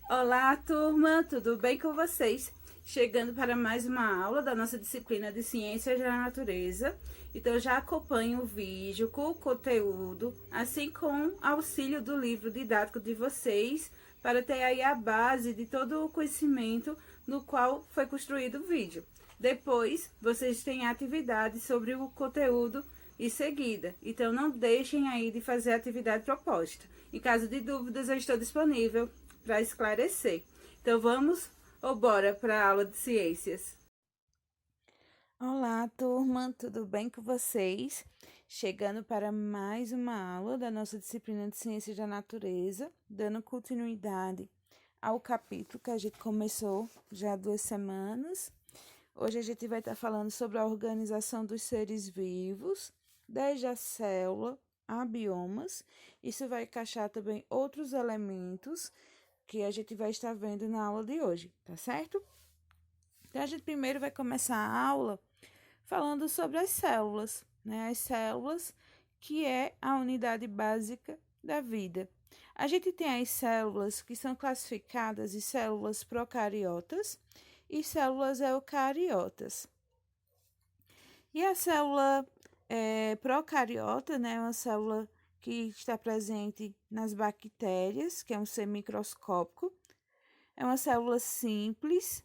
Olá, turma, tudo bem com vocês? Chegando para mais uma aula da nossa disciplina de Ciências da Natureza. Então, já acompanho o vídeo com o conteúdo, assim com auxílio do livro didático de vocês, para ter aí a base de todo o conhecimento no qual foi construído o vídeo. Depois, vocês têm atividades sobre o conteúdo em seguida. Então, não deixem aí de fazer a atividade proposta. Em caso de dúvidas, eu estou disponível para esclarecer. Então vamos ou bora para a aula de ciências? Olá, turma, tudo bem com vocês? Chegando para mais uma aula da nossa disciplina de Ciências da Natureza, dando continuidade ao capítulo que a gente começou já há 2 semanas. Hoje a gente vai estar falando sobre a organização dos seres vivos, desde a célula a biomas. Isso vai encaixar também outros elementos que a gente vai estar vendo na aula de hoje, tá certo? Então, a gente primeiro vai começar a aula falando sobre as células, né? As células, que é a unidade básica da vida. A gente tem as células que são classificadas em células procariotas e células eucariotas. E a célula procariota, né, é uma célula que está presente nas bactérias, que é um ser microscópico. É uma célula simples,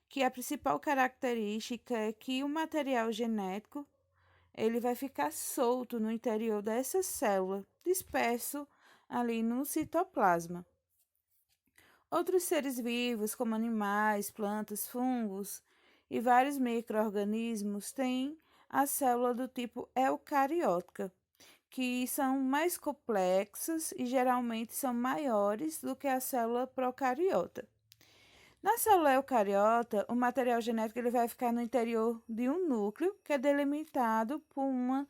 que a principal característica é que o material genético ele vai ficar solto no interior dessa célula, disperso ali no citoplasma. Outros seres vivos, como animais, plantas, fungos e vários micro-organismos, têm a célula do tipo eucariótica, que são mais complexas e geralmente são maiores do que a célula procariota. Na célula eucariota, o material genético ele vai ficar no interior de um núcleo, que é delimitado por uma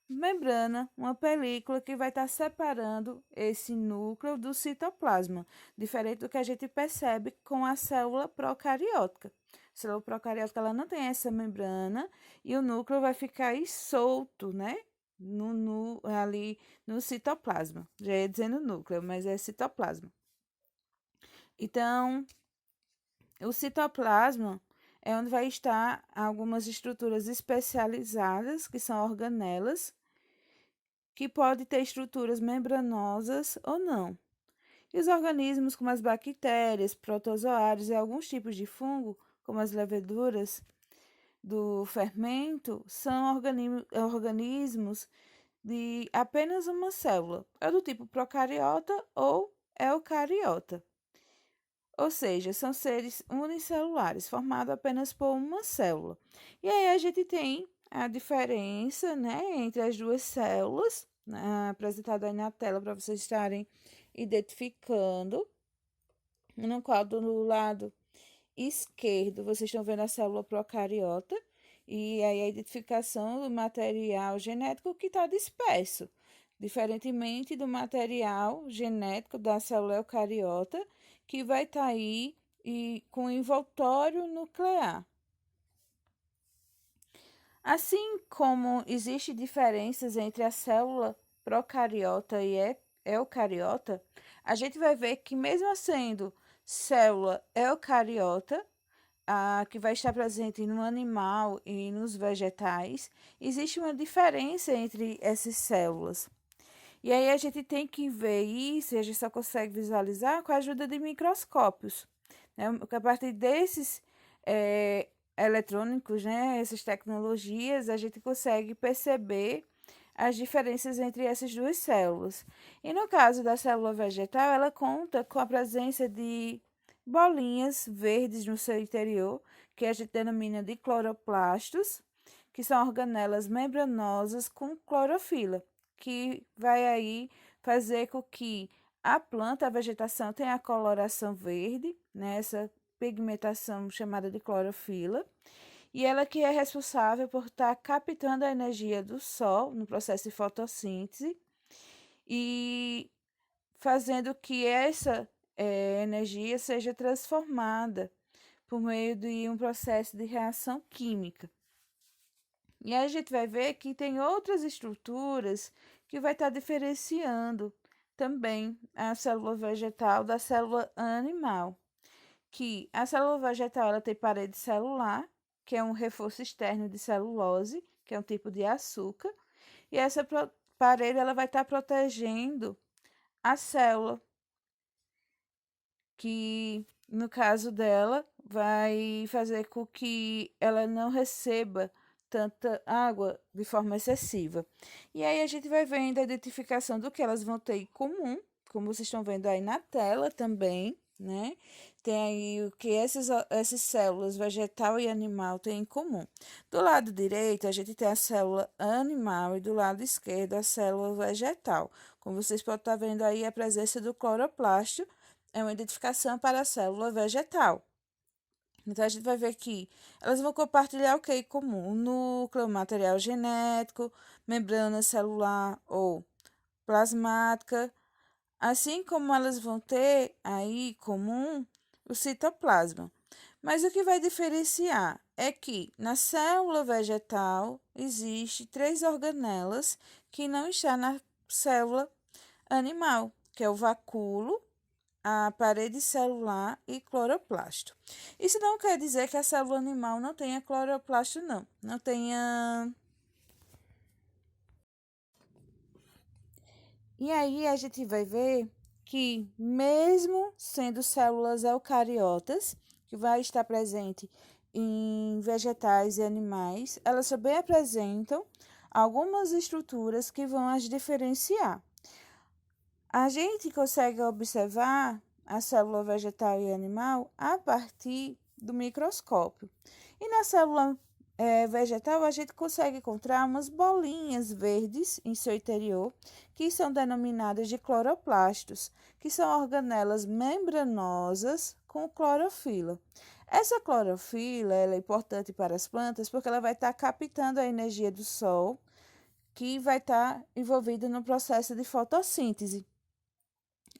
membrana, uma película que vai estar separando esse núcleo do citoplasma, diferente do que a gente percebe com a célula procariótica. A célula procariótica ela não tem essa membrana e o núcleo vai ficar aí solto, né? Ali no citoplasma. Já ia dizendo núcleo, mas é citoplasma. Então, o citoplasma é onde vai estar algumas estruturas especializadas, que são organelas, que podem ter estruturas membranosas ou não. E os organismos como as bactérias, protozoários e alguns tipos de fungo, como as leveduras do fermento, são organismos de apenas uma célula, é do tipo procariota ou eucariota. Ou seja, são seres unicelulares, formados apenas por uma célula. E aí a gente tem a diferença, né, entre as duas células, né, apresentada aí na tela para vocês estarem identificando. No qual do lado esquerdo vocês estão vendo a célula procariota e aí a identificação do material genético que está disperso, diferentemente do material genético da célula eucariota, que vai estar aí e com envoltório nuclear. Assim como existem diferenças entre a célula procariota e eucariota, a gente vai ver que mesmo sendo célula eucariota, a que vai estar presente no animal e nos vegetais, existe uma diferença entre essas células. E aí a gente tem que ver isso, e a gente só consegue visualizar com a ajuda de microscópios, né? A partir desses eletrônicos, né, essas tecnologias, a gente consegue perceber as diferenças entre essas duas células. E no caso da célula vegetal, ela conta com a presença de bolinhas verdes no seu interior, que a gente denomina de cloroplastos, que são organelas membranosas com clorofila, que vai aí fazer com que a planta, a vegetação tenha a coloração verde, né, essa pigmentação chamada de clorofila, e ela que é responsável por estar captando a energia do sol no processo de fotossíntese e fazendo que essa energia seja transformada por meio de um processo de reação química. E aí a gente vai ver que tem outras estruturas que vai estar diferenciando também a célula vegetal da célula animal, que a célula vegetal ela tem parede celular, que é um reforço externo de celulose, que é um tipo de açúcar, e essa parede ela vai estar protegendo a célula, que no caso dela vai fazer com que ela não receba tanta água de forma excessiva. E aí a gente vai vendo a identificação do que elas vão ter em comum, como vocês estão vendo aí na tela também, né? Tem aí o que essas células vegetal e animal têm em comum. Do lado direito, a gente tem a célula animal e do lado esquerdo a célula vegetal. Como vocês podem estar vendo aí, a presença do cloroplasto é uma identificação para a célula vegetal. Então, a gente vai ver que elas vão compartilhar o que em comum? O núcleo, material genético, membrana celular ou plasmática, assim como elas vão ter aí em comum o citoplasma. Mas o que vai diferenciar é que na célula vegetal existe três organelas que não estão na célula animal, que é o vacúolo, a parede celular e cloroplasto. Isso não quer dizer que a célula animal não tenha cloroplasto, não. Não tenha. E aí a gente vai ver que, mesmo sendo células eucariotas, que vai estar presente em vegetais e animais, elas também apresentam algumas estruturas que vão as diferenciar. A gente consegue observar a célula vegetal e animal a partir do microscópio. E na célula vegetal, a gente consegue encontrar umas bolinhas verdes em seu interior, que são denominadas de cloroplastos, que são organelas membranosas com clorofila. Essa clorofila ela é importante para as plantas porque ela vai estar captando a energia do sol, que vai estar envolvida no processo de fotossíntese,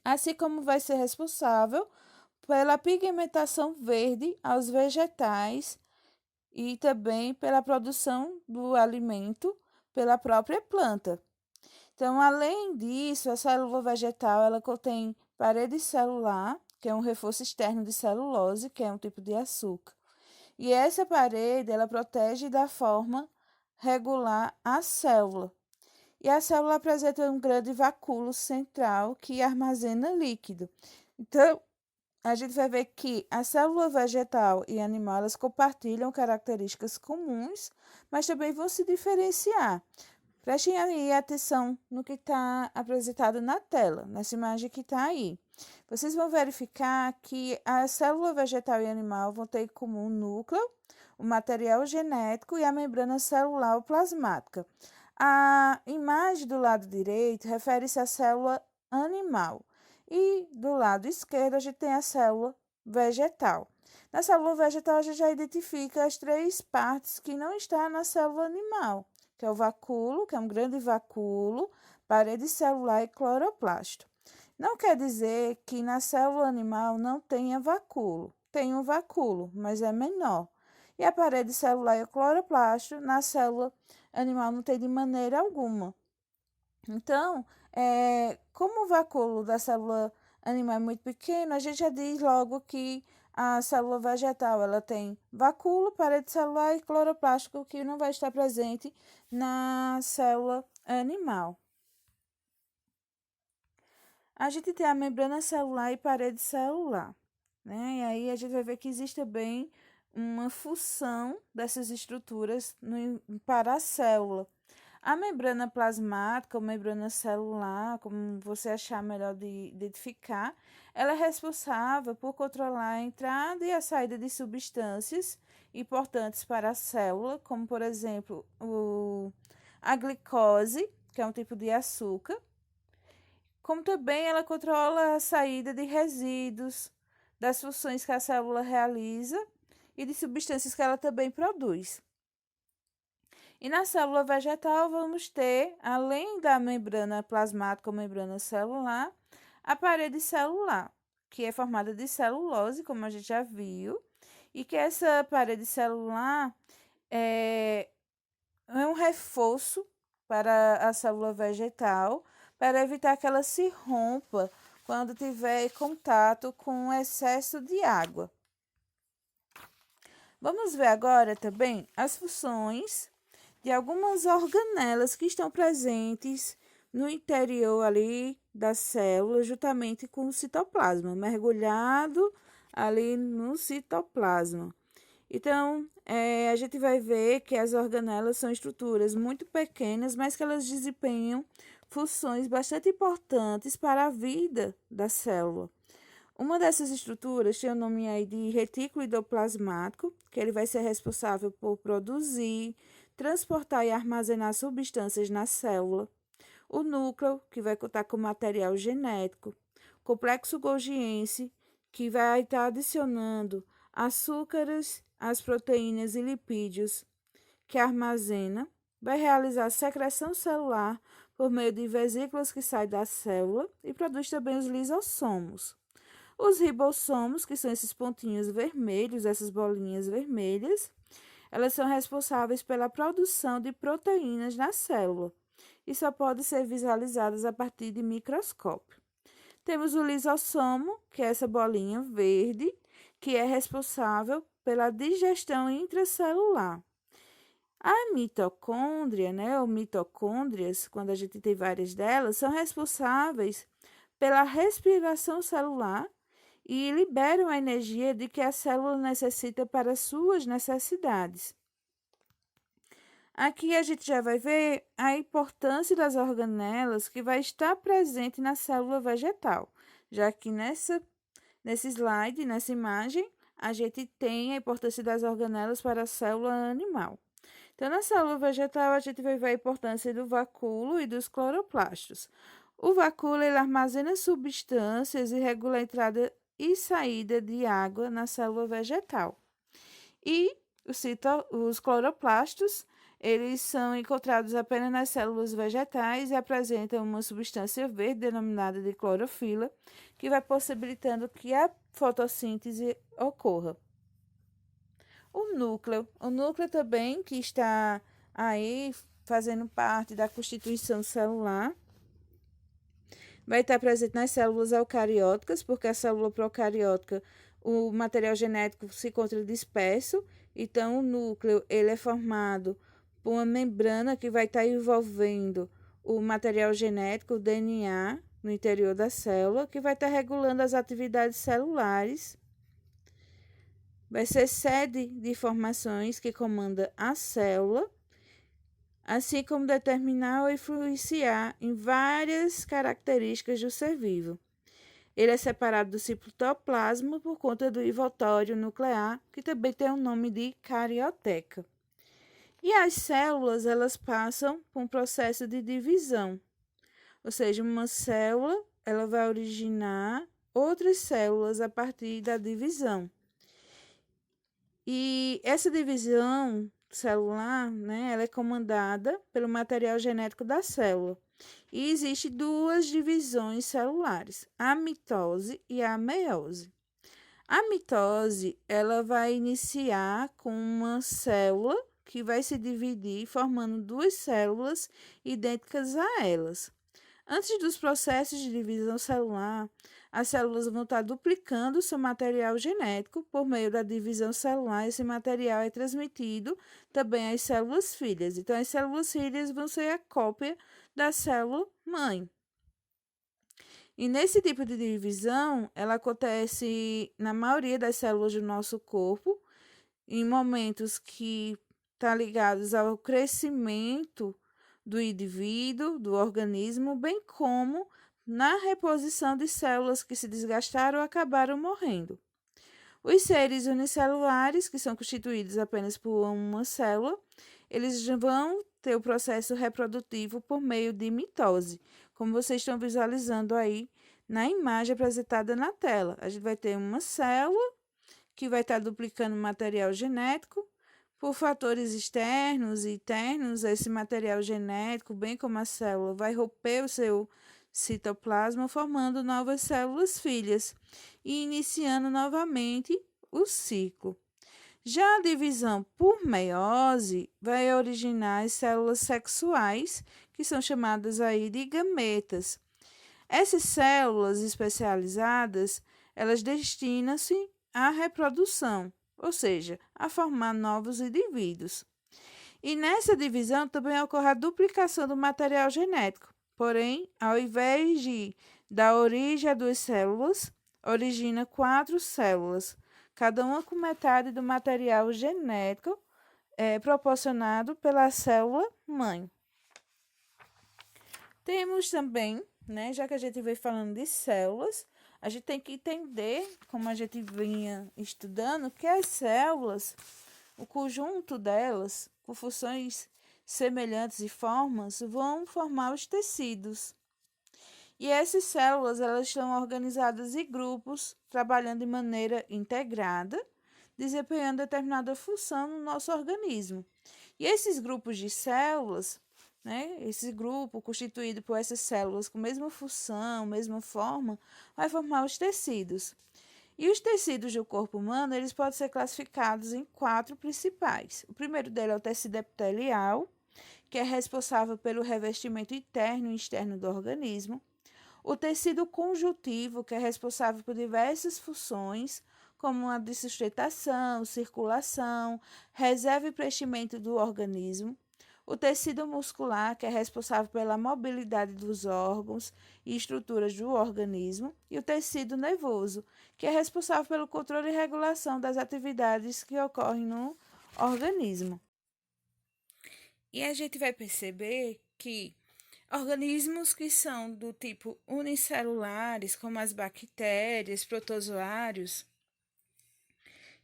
assim como vai ser responsável pela pigmentação verde aos vegetais e também pela produção do alimento pela própria planta. Então, além disso, a célula vegetal ela contém parede celular, que é um reforço externo de celulose, que é um tipo de açúcar. E essa parede ela protege da forma regular a célula. E a célula apresenta um grande vacúolo central que armazena líquido. Então, a gente vai ver que a célula vegetal e animal elas compartilham características comuns, mas também vão se diferenciar. Prestem aí atenção no que está apresentado na tela, nessa imagem que está aí. Vocês vão verificar que a célula vegetal e animal vão ter em comum o núcleo, o material genético e a membrana celular ou plasmática. A imagem do lado direito refere-se à célula animal e do lado esquerdo a gente tem a célula vegetal. Na célula vegetal a gente já identifica as três partes que não estão na célula animal, que é o vacúolo, que é um grande vacúolo, parede celular e cloroplasto. Não quer dizer que na célula animal não tenha vacúolo. Tem um vacúolo, mas é menor. E a parede celular e o cloroplasto na célula animal não tem de maneira alguma. Então, como o vacúolo da célula animal é muito pequeno, a gente já diz logo que a célula vegetal ela tem vacúolo, parede celular e cloroplástico que não vai estar presente na célula animal. A gente tem a membrana celular e parede celular, né? E aí a gente vai ver que existe também uma fusão dessas estruturas para a célula. A membrana plasmática ou membrana celular, como você achar melhor de identificar, ela é responsável por controlar a entrada e a saída de substâncias importantes para a célula, como por exemplo a glicose, que é um tipo de açúcar, como também ela controla a saída de resíduos, das funções que a célula realiza e de substâncias que ela também produz. E na célula vegetal vamos ter, além da membrana plasmática ou membrana celular, a parede celular, que é formada de celulose, como a gente já viu, e que essa parede celular é um reforço para a célula vegetal, para evitar que ela se rompa quando tiver contato com excesso de água. Vamos ver agora também as funções de algumas organelas que estão presentes no interior ali da célula, juntamente com o citoplasma, mergulhado ali no citoplasma. Então, a gente vai ver que as organelas são estruturas muito pequenas, mas que elas desempenham funções bastante importantes para a vida da célula. Uma dessas estruturas tem o nome aí de retículo endoplasmático, que ele vai ser responsável por produzir, transportar e armazenar substâncias na célula. O núcleo, que vai contar com material genético. Complexo Golgiense, que vai estar adicionando açúcares às proteínas e lipídios que armazena. Vai realizar secreção celular por meio de vesículas que saem da célula e produz também os lisossomos. Os ribossomos, que são esses pontinhos vermelhos, essas bolinhas vermelhas, elas são responsáveis pela produção de proteínas na célula e só podem ser visualizadas a partir de microscópio. Temos o lisossomo, que é essa bolinha verde, que é responsável pela digestão intracelular. A mitocôndria, ou mitocôndrias, quando a gente tem várias delas, são responsáveis pela respiração celular e liberam a energia de que a célula necessita para suas necessidades. Aqui a gente já vai ver a importância das organelas que vai estar presente na célula vegetal, já que nesse slide, nessa imagem, a gente tem a importância das organelas para a célula animal. Então, na célula vegetal, a gente vai ver a importância do vacúolo e dos cloroplastos. O vacúolo ele armazena substâncias e regula a entrada e saída de água na célula vegetal. E os cloroplastos, eles são encontrados apenas nas células vegetais e apresentam uma substância verde denominada de clorofila, que vai possibilitando que a fotossíntese ocorra. O núcleo também, que está aí fazendo parte da constituição celular, vai estar presente nas células eucarióticas, porque a célula procariótica, o material genético se encontra disperso, então o núcleo ele é formado por uma membrana que vai estar envolvendo o material genético, o DNA, no interior da célula, que vai estar regulando as atividades celulares. Vai ser sede de informações que comanda a célula, assim como determinar ou influenciar em várias características do ser vivo. Ele é separado do citoplasma por conta do envoltório nuclear, que também tem o nome de carioteca. E as células, elas passam por um processo de divisão, ou seja, uma célula, ela vai originar outras células a partir da divisão. E essa divisão celular, ela é comandada pelo material genético da célula. E existe duas divisões celulares, a mitose e a meiose. A mitose, ela vai iniciar com uma célula que vai se dividir formando duas células idênticas a elas. Antes dos processos de divisão celular, as células vão estar duplicando seu material genético. Por meio da divisão celular, esse material é transmitido também às células filhas. Então, as células filhas vão ser a cópia da célula mãe. E nesse tipo de divisão, ela acontece na maioria das células do nosso corpo, em momentos que estão ligados ao crescimento do indivíduo, do organismo, bem como na reposição de células que se desgastaram ou acabaram morrendo. Os seres unicelulares, que são constituídos apenas por uma célula, eles vão ter o processo reprodutivo por meio de mitose, como vocês estão visualizando aí na imagem apresentada na tela. A gente vai ter uma célula que vai estar duplicando material genético. Por fatores externos e internos, esse material genético, bem como a célula, vai romper o seu citoplasma, formando novas células filhas e iniciando novamente o ciclo. Já a divisão por meiose vai originar as células sexuais, que são chamadas aí de gametas. Essas células especializadas, elas destinam-se à reprodução, ou seja, a formar novos indivíduos. E nessa divisão também ocorre a duplicação do material genético. Porém, ao invés de dar origem a duas células, origina 4 células, cada uma com metade do material genético proporcionado pela célula mãe. Temos também, né, já que a gente veio falando de células, a gente tem que entender, como a gente vinha estudando, que as células, o conjunto delas, com funções semelhantes e formas, vão formar os tecidos. E essas células, elas estão organizadas em grupos, trabalhando de maneira integrada, desempenhando determinada função no nosso organismo. E esses grupos de células, né, esse grupo constituído por essas células com mesma função, mesma forma, vai formar os tecidos. E os tecidos do corpo humano, eles podem ser classificados em 4 principais. O primeiro deles é o tecido epitelial, que é responsável pelo revestimento interno e externo do organismo. O tecido conjuntivo, que é responsável por diversas funções, como a de sustentação, circulação, reserva e preenchimento do organismo. O tecido muscular, que é responsável pela mobilidade dos órgãos e estruturas do organismo. E o tecido nervoso, que é responsável pelo controle e regulação das atividades que ocorrem no organismo. E a gente vai perceber que organismos que são do tipo unicelulares, como as bactérias, protozoários,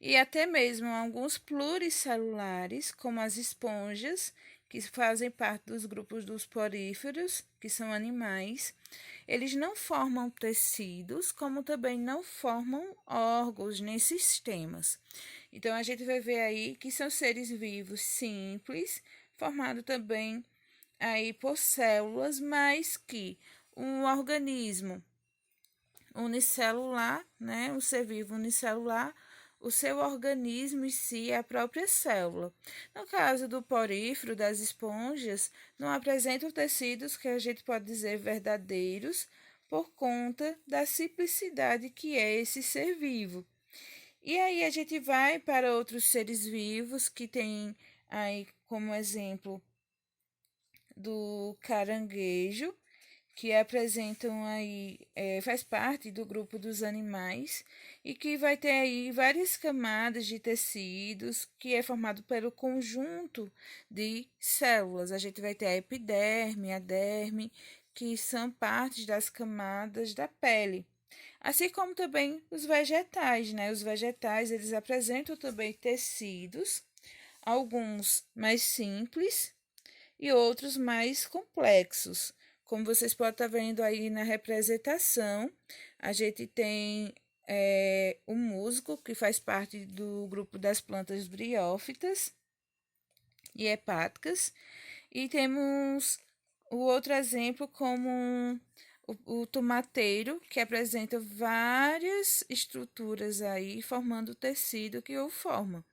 e até mesmo alguns pluricelulares, como as esponjas, que fazem parte dos grupos dos poríferos, que são animais, eles não formam tecidos, como também não formam órgãos nem sistemas. Então, a gente vai ver aí que são seres vivos simples, formados também aí por células, mas que um organismo unicelular, né, um ser vivo unicelular, o seu organismo em si é a própria célula. No caso do porífero, das esponjas, não apresentam tecidos que a gente pode dizer verdadeiros por conta da simplicidade que é esse ser vivo. E aí a gente vai para outros seres vivos que tem aí como exemplo do caranguejo, que apresentam aí, faz parte do grupo dos animais e que vai ter aí várias camadas de tecidos, que é formado pelo conjunto de células. A gente vai ter a epiderme, a derme, que são partes das camadas da pele. Assim como também os vegetais, né? Os vegetais, eles apresentam também tecidos, alguns mais simples e outros mais complexos. Como vocês podem estar vendo aí na representação, a gente tem o musgo, que faz parte do grupo das plantas briófitas e hepáticas, e temos o outro exemplo como o tomateiro, que apresenta várias estruturas aí, formando o tecido que o forma.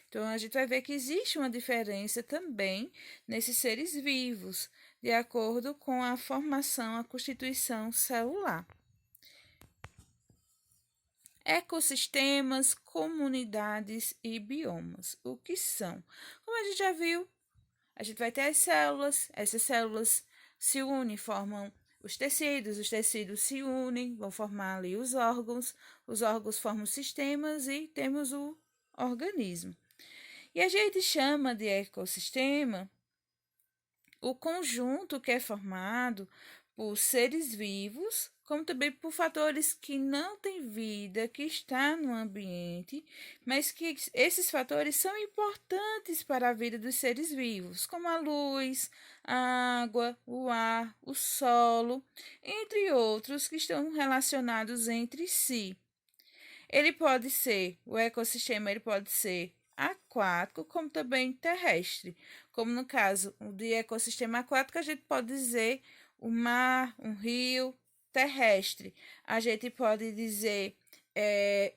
Então, a gente vai ver que existe uma diferença também nesses seres vivos, de acordo com a formação, a constituição celular. Ecossistemas, comunidades e biomas. O que são? Como a gente já viu, a gente vai ter as células, essas células se unem, formam os tecidos se unem, vão formar ali os órgãos formam sistemas e temos o organismo. E a gente chama de ecossistema o conjunto que é formado por seres vivos, como também por fatores que não têm vida, que está no ambiente, mas que esses fatores são importantes para a vida dos seres vivos, como a luz, a água, o ar, o solo, entre outros que estão relacionados entre si. O ecossistema ele pode ser aquático, como também terrestre. Como no caso de ecossistema aquático, a gente pode dizer o mar, um rio, terrestre. A gente pode dizer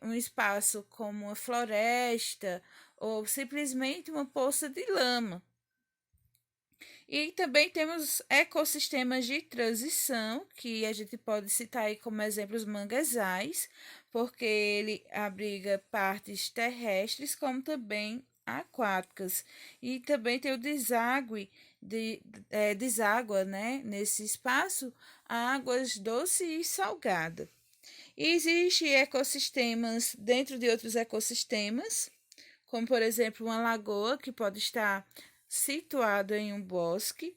um espaço como uma floresta ou simplesmente uma poça de lama. E também temos ecossistemas de transição, que a gente pode citar aí como exemplos manguezais, porque ele abriga partes terrestres como também aquáticas. E também tem o deságua, né, nesse espaço, águas doce e salgada. E existem ecossistemas dentro de outros ecossistemas, como por exemplo uma lagoa que pode estar situada em um bosque,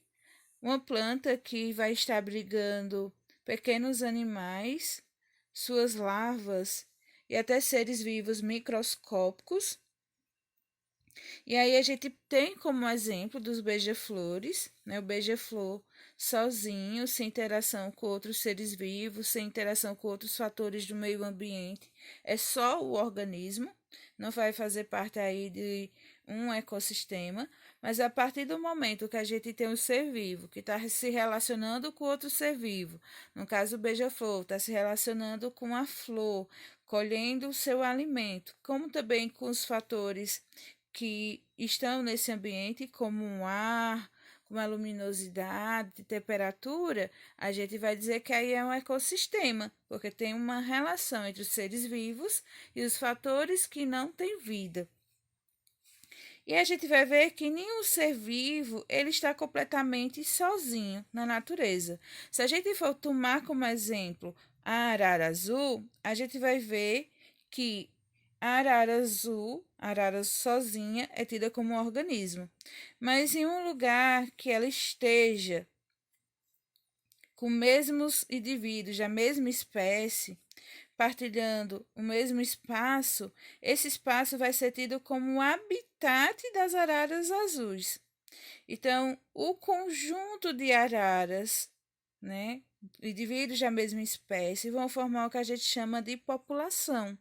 uma planta que vai estar abrigando pequenos animais, suas larvas e até seres vivos microscópicos. E aí a gente tem como exemplo dos beija-flores, né? O beija-flor sozinho, sem interação com outros seres vivos, sem interação com outros fatores do meio ambiente, é só o organismo, não vai fazer parte aí de um ecossistema, mas a partir do momento que a gente tem um ser vivo que está se relacionando com outro ser vivo, no caso o beija-flor, está se relacionando com a flor, colhendo o seu alimento, como também com os fatores que estão nesse ambiente, como o ar, como a luminosidade, temperatura, a gente vai dizer que aí é um ecossistema, porque tem uma relação entre os seres vivos e os fatores que não têm vida. E a gente vai ver que nenhum ser vivo ele está completamente sozinho na natureza. Se a gente for tomar como exemplo a arara azul, a gente vai ver que a arara azul, a arara sozinha, é tida como um organismo. Mas em um lugar que ela esteja com mesmos indivíduos da mesma espécie, partilhando o mesmo espaço, esse espaço vai ser tido como o habitat das araras azuis. Então, o conjunto de araras, né, indivíduos da mesma espécie, vão formar o que a gente chama de população,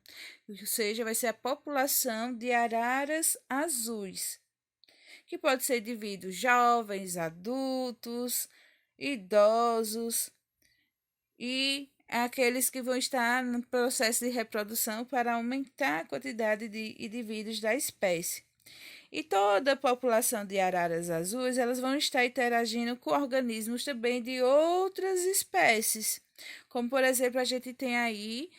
ou seja, vai ser a população de araras azuis, que pode ser indivíduos jovens, adultos, idosos e aqueles que vão estar no processo de reprodução para aumentar a quantidade de indivíduos da espécie. E toda a população de araras azuis, elas vão estar interagindo com organismos também de outras espécies. Como, por exemplo, a gente tem aí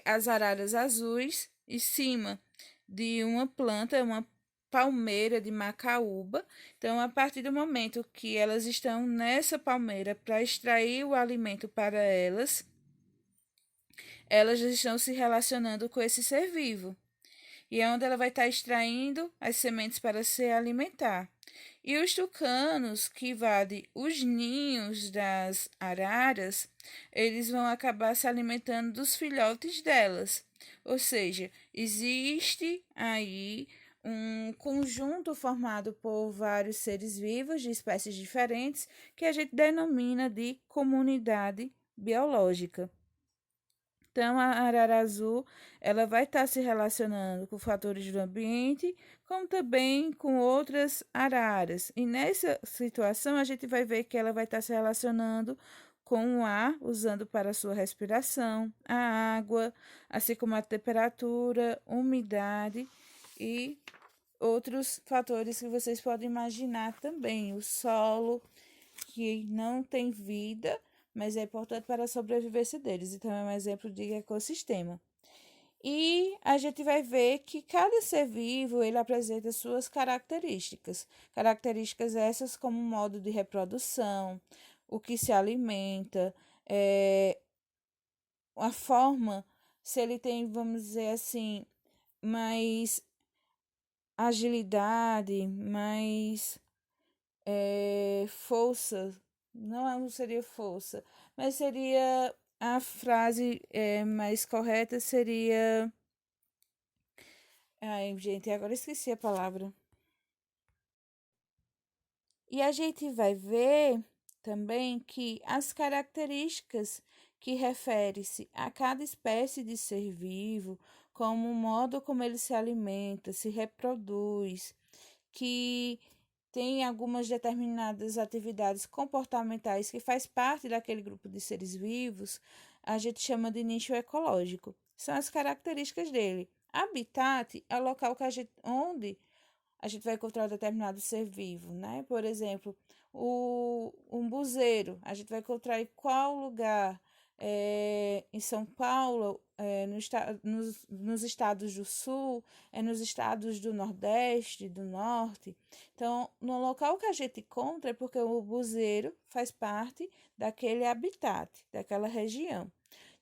as araras azuis em cima de uma planta, uma palmeira de macaúba. Então, a partir do momento que elas estão nessa palmeira para extrair o alimento para elas, elas estão se relacionando com esse ser vivo. E é onde ela vai estar extraindo as sementes para se alimentar. E os tucanos que invadem os ninhos das araras, eles vão acabar se alimentando dos filhotes delas. Ou seja, existe aí um conjunto formado por vários seres vivos de espécies diferentes que a gente denomina de comunidade biológica. Então, a arara azul, ela vai estar se relacionando com fatores do ambiente, como também com outras araras. E nessa situação, a gente vai ver que ela vai estar se relacionando com o ar, usando para a sua respiração, a água, assim como a temperatura, umidade e outros fatores que vocês podem imaginar também. O solo, que não tem vida, mas é importante para a sobrevivência deles. Então, é um exemplo de ecossistema. E a gente vai ver que cada ser vivo ele apresenta suas características. Características essas como modo de reprodução, o que se alimenta, a forma, se ele tem, vamos dizer assim, mais agilidade, mais força, não seria força, mas seria a frase mais correta seria. Ai, gente, agora esqueci a palavra. E a gente vai ver também que as características que refere-se a cada espécie de ser vivo, como o modo como ele se alimenta, se reproduz, que tem algumas determinadas atividades comportamentais que faz parte daquele grupo de seres vivos, a gente chama de nicho ecológico. São as características dele. Habitat é o local que onde a gente vai encontrar um determinado ser vivo, né? Por exemplo, um buzeiro, a gente vai encontrar em qual lugar? Em São Paulo, nos estados do Sul, nos estados do Nordeste, do Norte. Então, no local que a gente encontra é porque o buzeiro faz parte daquele habitat, daquela região.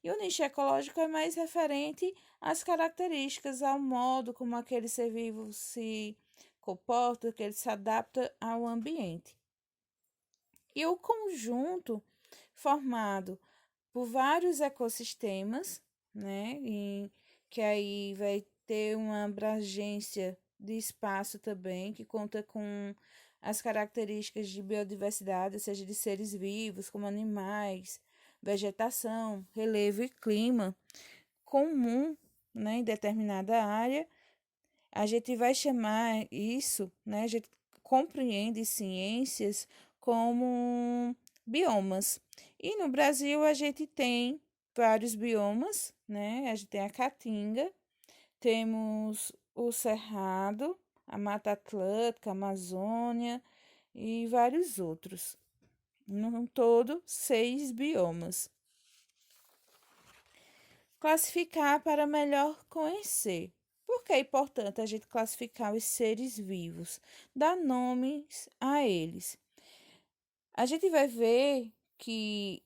E o nicho ecológico é mais referente às características, ao modo como aquele ser vivo se comporta, que ele se adapta ao ambiente. E o conjunto formado por vários ecossistemas, né, que aí vai ter uma abrangência de espaço também, que conta com as características de biodiversidade, ou seja, de seres vivos, como animais, vegetação, relevo e clima comum, né, em determinada área. A gente vai chamar isso, né, a gente compreende ciências como biomas. E no Brasil a gente tem vários biomas, né? A gente tem a Caatinga, temos o Cerrado, a Mata Atlântica, a Amazônia e vários outros. No todo, 6 biomas. Classificar para melhor conhecer. Por que é importante a gente classificar os seres vivos? Dar nomes a eles. A gente vai ver que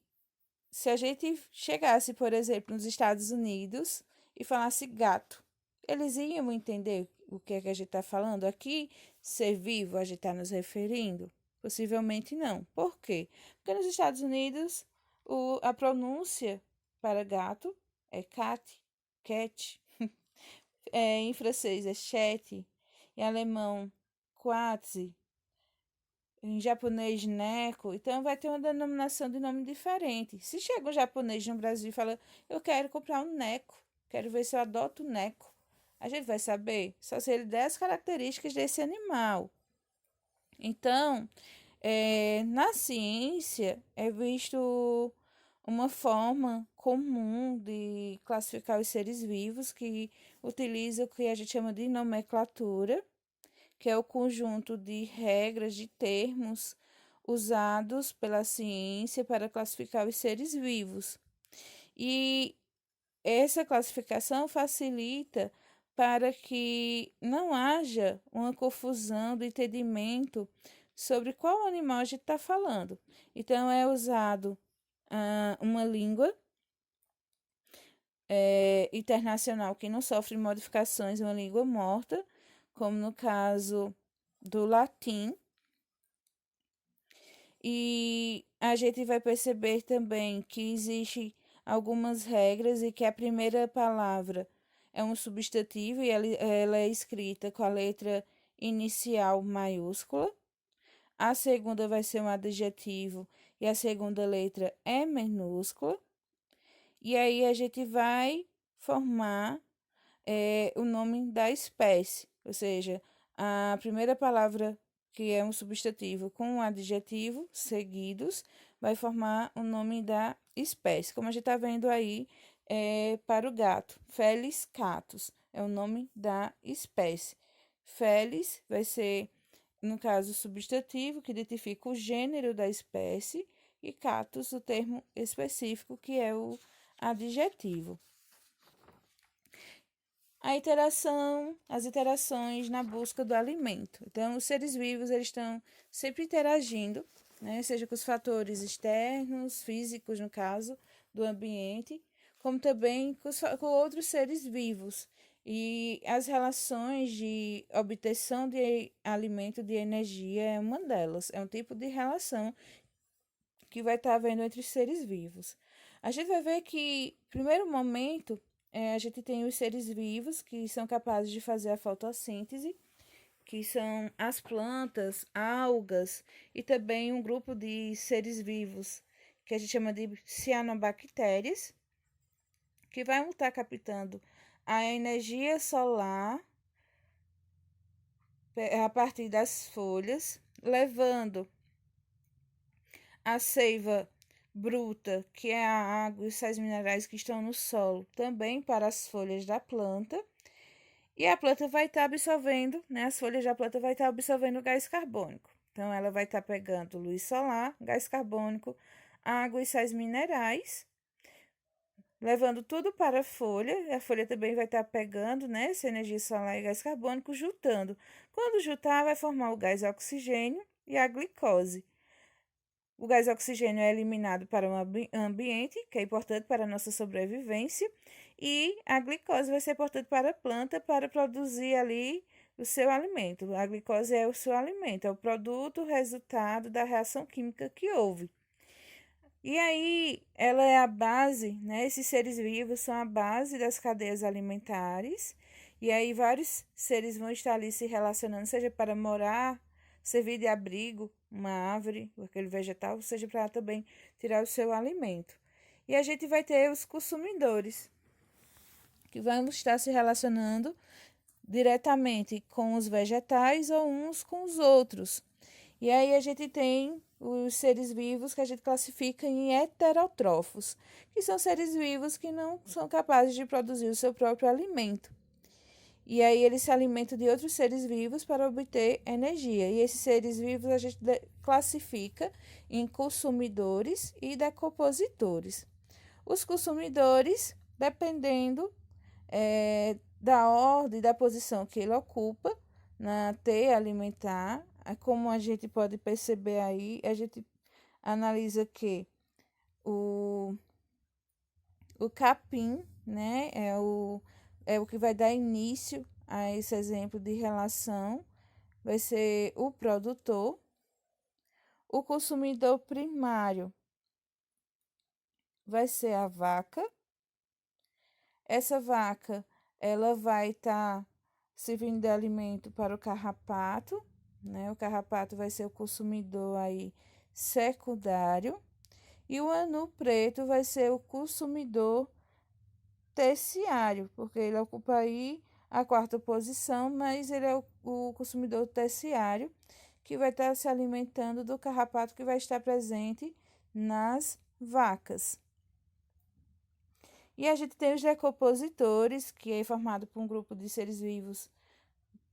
se a gente chegasse, por exemplo, nos Estados Unidos e falasse gato, eles iam entender o que é que a gente está falando aqui? Ser vivo, a gente está nos referindo? Possivelmente não. Por quê? Porque nos Estados Unidos a pronúncia para gato é cat, cat. Em francês é chat, em alemão quatzi, em japonês neko, então vai ter uma denominação de nome diferente. Se chega um japonês no Brasil e fala, eu quero comprar um neko, quero ver se eu adoto um neko, a gente vai saber só se ele der as características desse animal. Então, na ciência é visto uma forma comum de classificar os seres vivos que utiliza o que a gente chama de nomenclatura, que é o conjunto de regras, de termos usados pela ciência para classificar os seres vivos. E essa classificação facilita para que não haja uma confusão do entendimento sobre qual animal a gente está falando. Então, é usado uma língua internacional que não sofre modificações, uma língua morta, como no caso do latim. E a gente vai perceber também que existe algumas regras e que a primeira palavra é um substantivo e ela é escrita com a letra inicial maiúscula. A segunda vai ser um adjetivo e a segunda letra é minúscula. E aí a gente vai formar o nome da espécie, ou seja, a primeira palavra que é um substantivo com um adjetivo seguidos vai formar o nome da espécie. Como a gente está vendo aí para o gato, Felis catus é o nome da espécie. Felis vai ser, no caso, o substantivo que identifica o gênero da espécie e catus, o termo específico que é o adjetivo. As interações na busca do alimento. Então, os seres vivos eles estão sempre interagindo, né? Seja com os fatores externos, físicos, no caso, do ambiente, como também com outros seres vivos. E as relações de obtenção de alimento, de energia, é uma delas. É um tipo de relação que vai estar havendo entre os seres vivos. A gente vai ver que, primeiro momento, a gente tem os seres vivos que são capazes de fazer a fotossíntese, que são as plantas, algas e também um grupo de seres vivos que a gente chama de cianobactérias, que vai estar captando a energia solar a partir das folhas, levando a seiva bruta, que é a água e os sais minerais que estão no solo, também para as folhas da planta. E a planta vai estar absorvendo, né? As folhas da planta vai estar absorvendo o gás carbônico. Então, ela vai estar pegando luz solar, gás carbônico, água e sais minerais, levando tudo para a folha também vai estar pegando, né, essa energia solar e gás carbônico, juntando. Quando juntar, vai formar o gás oxigênio e a glicose. O gás oxigênio é eliminado para o ambiente, que é importante para a nossa sobrevivência, e a glicose vai ser importante para a planta para produzir ali o seu alimento. A glicose é o seu alimento, é o produto, o resultado da reação química que houve. E aí, ela é a base, né? Esses seres vivos são a base das cadeias alimentares. E aí, vários seres vão estar ali se relacionando, seja para morar, servir de abrigo, uma árvore, aquele vegetal, seja para também tirar o seu alimento. E a gente vai ter os consumidores, que vão estar se relacionando diretamente com os vegetais ou uns com os outros. E aí a gente tem os seres vivos que a gente classifica em heterótrofos, que são seres vivos que não são capazes de produzir o seu próprio alimento. E aí eles se alimentam de outros seres vivos para obter energia. E esses seres vivos a gente classifica em consumidores e decompositores. Os consumidores, dependendo da ordem, da posição que ele ocupa na teia alimentar, como a gente pode perceber aí, a gente analisa que o, o capim, né, é o que vai dar início a esse exemplo de relação, vai ser o produtor, o consumidor primário vai ser a vaca. Essa vaca, ela vai estar servindo de alimento para o carrapato, né? O carrapato vai ser o consumidor aí secundário. E o anu preto vai ser o consumidor terciário, porque ele ocupa aí a quarta posição, mas ele é o consumidor terciário, que vai estar se alimentando do carrapato que vai estar presente nas vacas. E a gente tem os decompositores, que é formado por um grupo de seres vivos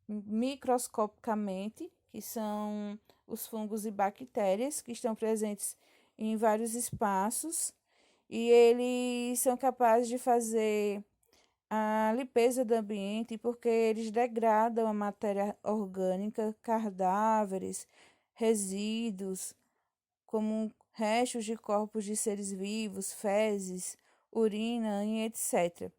microscopicamente, que são os fungos e bactérias, que estão presentes em vários espaços, e eles são capazes de fazer a limpeza do ambiente, porque eles degradam a matéria orgânica, cadáveres, resíduos, como restos de corpos de seres vivos, fezes, urina e etc.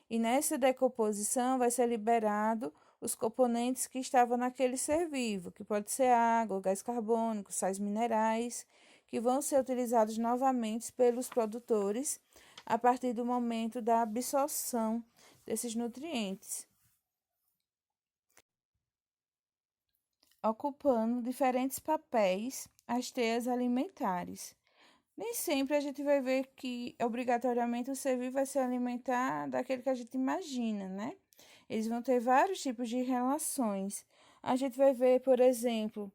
E nessa decomposição vai ser liberado os componentes que estavam naquele ser vivo, que pode ser água, gás carbônico, sais minerais, que vão ser utilizados novamente pelos produtores a partir do momento da absorção desses nutrientes, ocupando diferentes papéis as teias alimentares. Nem sempre a gente vai ver que obrigatoriamente o ser vivo vai se alimentar daquele que a gente imagina, né? Eles vão ter vários tipos de relações. A gente vai ver, por exemplo,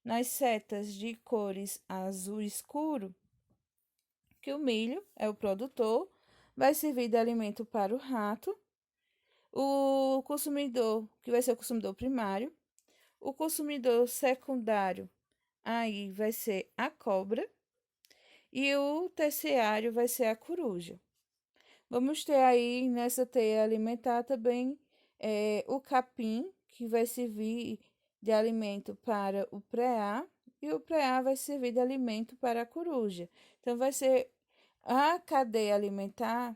nas setas de cores azul escuro, que o milho é o produtor, vai servir de alimento para o rato, o consumidor, que vai ser o consumidor primário, o consumidor secundário, aí vai ser a cobra, e o terciário vai ser a coruja. Vamos ter aí nessa teia alimentar também o capim, que vai servir de alimento para o preá, e o preá vai servir de alimento para a coruja. Então, vai ser a cadeia alimentar,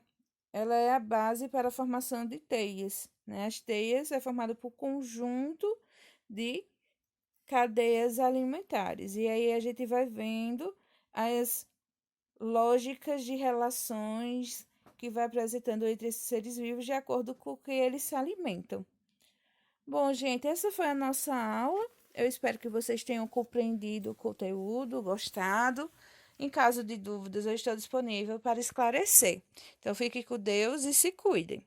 ela é a base para a formação de teias, né? As teias é formada por conjunto de cadeias alimentares. E aí a gente vai vendo as lógicas de relações que vai apresentando entre esses seres vivos de acordo com o que eles se alimentam. Bom, gente, essa foi a nossa aula. Eu espero que vocês tenham compreendido o conteúdo, gostado. Em caso de dúvidas, eu estou disponível para esclarecer. Então, fiquem com Deus e se cuidem.